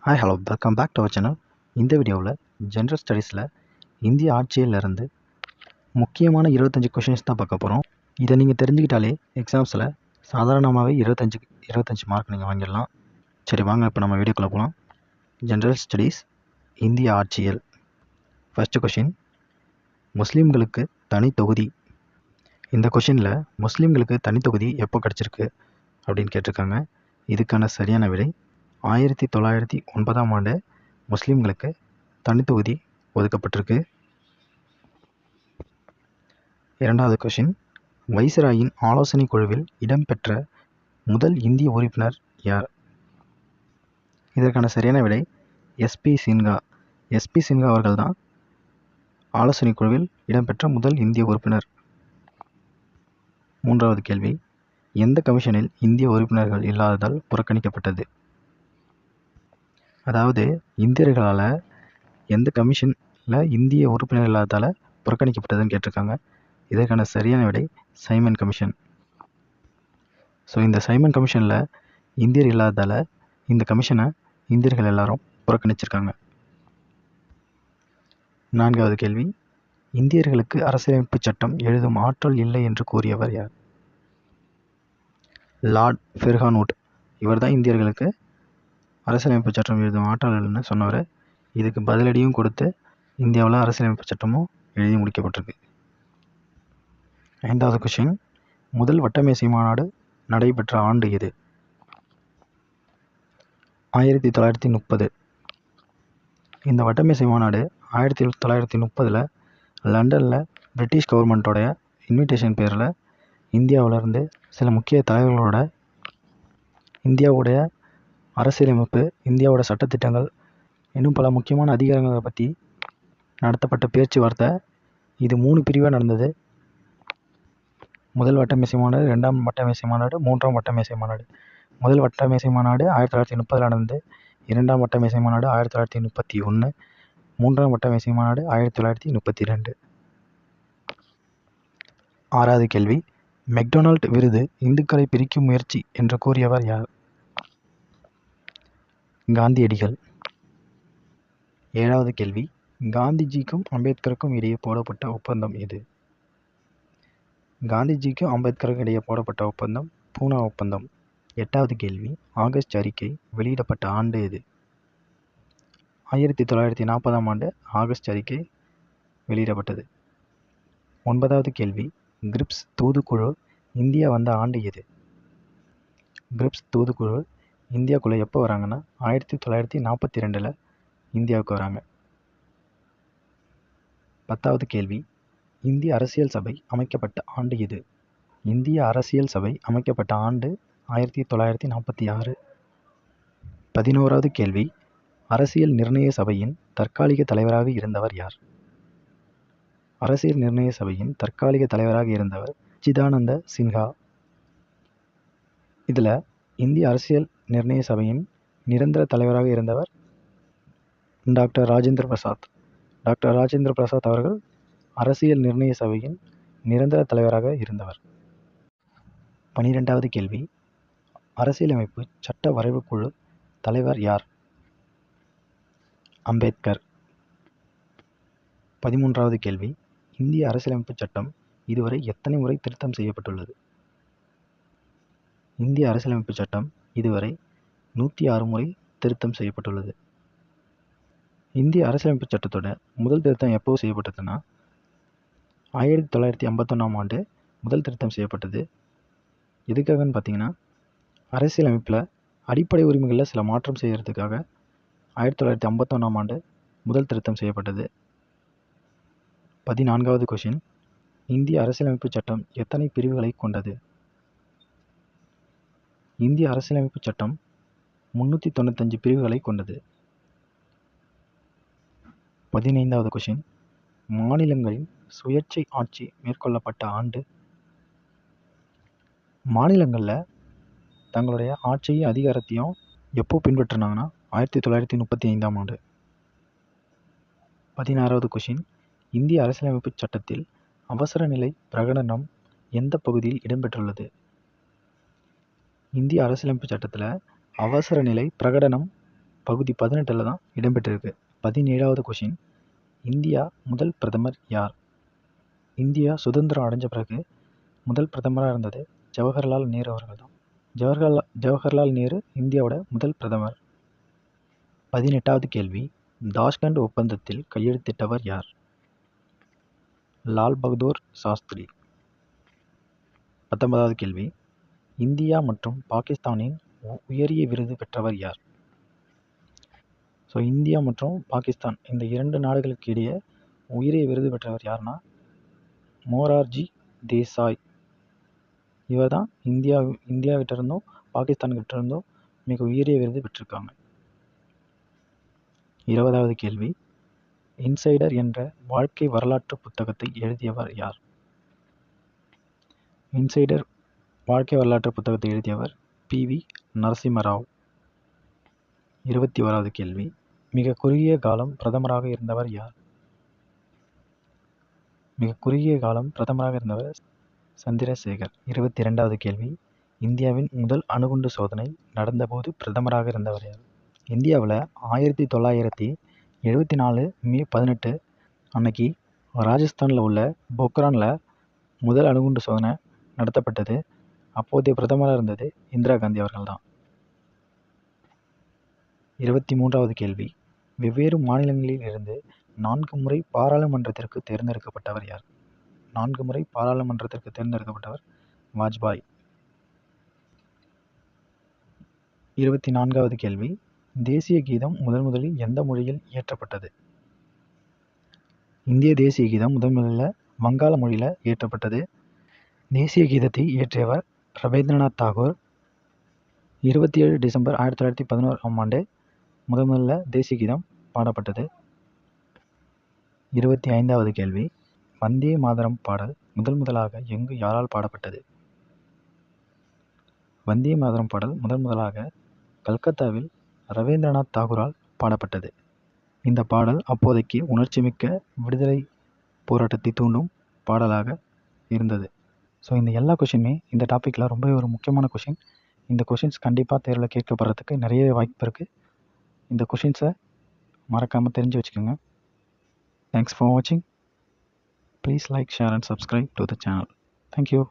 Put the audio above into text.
Hi hello welcome back to our channel. இந்த வீடியோவில் general ஸ்டடீஸில் இந்திய ஆட்சியிலிருந்து முக்கியமான 25 கொஷின்ஸ் தான் பார்க்க போகிறோம். இதை நீங்கள் தெரிஞ்சுக்கிட்டாலே எக்ஸாம்ஸில் சாதாரணமாகவே 25 மார்க் நீங்கள் வாங்கிடலாம். சரி வாங்க இப்போ நம்ம வீடியோக்குள்ளே போகலாம். ஜென்ரல் ஸ்டடீஸ் இந்திய ஆட்சியல். ஃபஸ்ட்டு கொஷின், முஸ்லீம்களுக்கு தனி தொகுதி. இந்த கொஷினில் முஸ்லீம்களுக்கு தனி தொகுதி எப்போ கிடச்சிருக்கு அப்படின்னு கேட்டிருக்காங்க. இதுக்கான சரியான விடை 1909ஆம் ஆண்டு முஸ்லீம்களுக்கு தனித்தொகுதி ஒதுக்கப்பட்டிருக்கு. இரண்டாவது கொஷின், வைஸ்ராயின் ஆலோசனை குழுவில் இடம்பெற்ற முதல் இந்திய உறுப்பினர் யார்? இதற்கான சரியான விடை எஸ்பி சின்ஹா. எஸ்பி சின்ஹா அவர்கள் தான் ஆலோசனை குழுவில் இடம்பெற்ற முதல் இந்திய உறுப்பினர். மூன்றாவது கேள்வி, எந்த கமிஷனில் இந்திய உறுப்பினர்கள் இல்லாததால் புறக்கணிக்கப்பட்டது? அதாவது இந்தியர்களால் எந்த கமிஷனில் இந்திய உறுப்பினர் இல்லாததால் புறக்கணிக்கப்பட்டதுன்னு கேட்டிருக்காங்க. இதற்கான சரியான விடை சைமன் கமிஷன். ஸோ இந்த சைமன் கமிஷனில் இந்தியர் இல்லாததால் இந்த கமிஷனை இந்தியர்கள் எல்லாரும் புறக்கணிச்சிருக்காங்க. நான்காவது கேள்வி, இந்தியர்களுக்கு அரசியலமைப்பு சட்டம் எழுதும் ஆற்றல் இல்லை என்று கூறியவர் யார்? லார்ட் ஃபெர்ஹானூட். இவர் தான் இந்தியர்களுக்கு அரசியலமைப்பு சட்டம் எழுதும் ஆற்றல் இல்லைன்னு சொன்னவர். இதுக்கு பதிலடியும் கொடுத்து இந்தியாவில் அரசியலமைப்பு சட்டமும் எழுதி முடிக்கப்பட்டிருக்கு. ஐந்தாவது கொஷின், முதல் வட்டமேசை மாநாடு நடைபெற்ற ஆண்டு எது? 1930. இந்த வட்டமேசை மாநாடு 1930 லண்டனில் பிரிட்டிஷ் கவர்மெண்ட்டோடைய இன்விடேஷன் பேரில் இந்தியாவிலேருந்து சில முக்கிய தலைவர்களோட இந்தியாவுடைய அரசியலமைப்பு, இந்தியாவோட சட்டத்திட்டங்கள், இன்னும் பல முக்கியமான அதிகாரங்களை பற்றி நடத்தப்பட்ட பேச்சுவார்த்தை. இது 3 பிரிவாக நடந்தது. முதல் வட்டமேசை மாநாடு, 2ஆம் வட்டமேசை மாநாடு, 3ஆம் வட்டமேசை மாநாடு. முதல் வட்டமேசை மாநாடு 1930 நடந்தது. 2ஆம் வட்டமேசை மாநாடு 1931. 3ஆம் வட்டமேசை மாநாடு 1932. ஆறாவது கேள்வி, மெக்டொனால்ட் விருது இந்துக்களை பிரிக்கும் முயற்சி என்று கூறியவர் யார்? காந்தியடிகள். ஏழாவது கேள்வி, காந்திஜிக்கும் அம்பேத்கருக்கும் இடையே போடப்பட்ட ஒப்பந்தம் எது? காந்திஜிக்கும் அம்பேத்கருக்கும் இடையே போடப்பட்ட ஒப்பந்தம் பூனா ஒப்பந்தம். எட்டாவது கேள்வி, ஆகஸ்ட் அறிக்கை வெளியிடப்பட்ட ஆண்டு எது? 1940ஆம் ஆண்டு ஆகஸ்ட் அறிக்கை வெளியிடப்பட்டது. ஒன்பதாவது கேள்வி, கிரிப்ஸ் தூதுக்குழு இந்தியா வந்த ஆண்டு எது? கிரிப்ஸ் தூதுக்குழு இந்தியாவுக்குள்ளே எப்போ வராங்கன்னா 1942 இந்தியாவுக்கு வராங்க. 10வது கேள்வி, இந்திய அரசியல் சபை அமைக்கப்பட்ட ஆண்டு எது? இந்திய அரசியல் சபை அமைக்கப்பட்ட ஆண்டு 1946. 11வது கேள்வி, அரசியல் நிர்ணய சபையின் தற்காலிக தலைவராக இருந்தவர் யார்? அரசியல் நிர்ணய சபையின் தற்காலிக தலைவராக இருந்தவர் சிதானந்த சின்ஹா. இதில் இந்திய அரசியல் நிர்ணய சபையின் நிரந்தர தலைவராக இருந்தவர் டாக்டர் ராஜேந்திர பிரசாத். டாக்டர் ராஜேந்திர பிரசாத் அவர்கள் அரசியல் நிர்ணய சபையின் நிரந்தர தலைவராக இருந்தவர். 12வது கேள்வி, அரசியலமைப்பு சட்ட வரைவு குழு தலைவர் யார்? அம்பேத்கர். 13வது கேள்வி, இந்திய அரசியலமைப்பு சட்டம் இதுவரை எத்தனை முறை திருத்தம் செய்யப்பட்டுள்ளது? இந்திய அரசியலமைப்பு சட்டம் இதுவரை 106 முறை திருத்தம் செய்யப்பட்டுள்ளது. இந்திய அரசியலமைப்பு சட்டத்தோட முதல் திருத்தம் எப்போ செய்யப்பட்டதுன்னா 1951ஆம் ஆண்டு முதல் திருத்தம் செய்யப்பட்டது. எதுக்காகன்னு பார்த்தீங்கன்னா, அரசியலமைப்பில் அடிப்படை உரிமைகளில் சில மாற்றம் செய்கிறதுக்காக 1951ஆம் ஆண்டு முதல் திருத்தம் செய்யப்பட்டது. 14வது கொஷின், இந்திய அரசியலமைப்பு சட்டம் எத்தனை பிரிவுகளை கொண்டது? இந்திய அரசியலமைப்பு சட்டம் 395 பிரிவுகளை கொண்டது. 15வது கொஷின், மாநிலங்களின் சுயேட்சை ஆட்சி மேற்கொள்ளப்பட்ட ஆண்டு? மாநிலங்களில் தங்களுடைய ஆட்சியும் அதிகாரத்தையும் எப்போ பின்பற்றினாங்கன்னா 1935ஆம் ஆண்டு. 16வது கொஷின், இந்திய அரசியலமைப்பு சட்டத்தில் அவசர நிலை பிரகடனம் எந்த பகுதியில் இடம்பெற்றுள்ளது? இந்திய அரசியலமைப்பு சட்டத்தில் அவசர நிலை பிரகடனம் பகுதி 18 தான் இடம்பெற்றிருக்கு. 17வது கொஷின், இந்தியா முதல் பிரதமர் யார்? இந்தியா சுதந்திரம் அடைஞ்ச பிறகு முதல் பிரதமராக இருந்தது ஜவஹர்லால் நேரு அவர்கள் தான். ஜவஹர்லால் நேரு இந்தியாவோட முதல் பிரதமர். 18வது கேள்வி, தாஷ்கண்ட் ஒப்பந்தத்தில் கையெழுத்திட்டவர் யார்? லால் பகதூர் சாஸ்திரி. 19வது கேள்வி, இந்தியா மற்றும் பாகிஸ்தானின் உயரிய விருது பெற்றவர் யார்? ஸோ இந்தியா மற்றும் பாகிஸ்தான் இந்த 2 நாடுகளுக்கு இடையே உயரிய விருது பெற்றவர் யாருன்னா மோரார்ஜி தேசாய். இவர் தான் இந்தியாவிட்ட இருந்தும் பாகிஸ்தான்கிட்ட இருந்தும் மிக உயரிய விருது பெற்றிருக்காங்க. 20வது கேள்வி, இன்சைடர் என்ற வாழ்க்கை வரலாற்று புத்தகத்தை எழுதியவர் யார்? இன்சைடர் வாழ்க்கை வரலாற்று புத்தகத்தை எழுதியவர் PV நரசிம்மராவ். 21வது கேள்வி, மிக குறுகிய காலம் பிரதமராக இருந்தவர் யார்? மிக குறுகிய காலம் பிரதமராக இருந்தவர் சந்திரசேகர். 22வது கேள்வி, இந்தியாவின் முதல் அணுகுண்டு சோதனை நடந்தபோது பிரதமராக இருந்தவர் யார்? இந்தியாவில் 1974 மே 18 அன்னைக்கு ராஜஸ்தானில் உள்ள பொக்ரானில் முதல் அணுகுண்டு சோதனை நடத்தப்பட்டது. அப்போதைய பிரதமராக இருந்தது இந்திரா காந்தி அவர்கள் தான். 23வது கேள்வி, வெவ்வேறு மாநிலங்களில் இருந்து 4 முறை பாராளுமன்றத்திற்கு தேர்ந்தெடுக்கப்பட்டவர் யார்? 4 முறை பாராளுமன்றத்திற்கு தேர்ந்தெடுக்கப்பட்டவர் வாஜ்பாய். 24வது கேள்வி, தேசிய கீதம் முதலில் எந்த மொழியில் இயற்றப்பட்டது? இந்திய தேசிய கீதம் முதலில் வங்காள மொழியில் இயற்றப்பட்டது. தேசிய கீதத்தை இயற்றியவர் ரவீந்திரநாத் தாகூர். 27 டிசம்பர் 1911ஆம் ஆண்டு முதல்ல தேசிய கீதம் பாடப்பட்டது. 25வது கேள்வி, வந்தே மாதரம் பாடல் முதலாக எங்கு யாரால் பாடப்பட்டது? வந்தே மாதரம் பாடல் முதலாக கல்கத்தாவில் ரவீந்திரநாத் தாகூரால் பாடப்பட்டது. இந்த பாடல் அப்போதைக்கு உணர்ச்சிமிக்க விடுதலை போராட்டத்தை தூண்டும் பாடலாக இருந்தது. ஸோ இந்த எல்லா கொஷினுமே இந்த டாப்பிக்கில் ரொம்ப ஒரு முக்கியமான கொஷின். இந்த கொஷின்ஸ் கண்டிப்பாக தேர்வில் கேட்கப்படுறதுக்கு நிறைய வாய்ப்பு இருக்குது. இந்த கொஷின்ஸை மறக்காமல் தெரிஞ்சு வச்சுக்கோங்க. தேங்க்ஸ் ஃபார் வாட்சிங். Please like, share and subscribe to the channel. Thank you.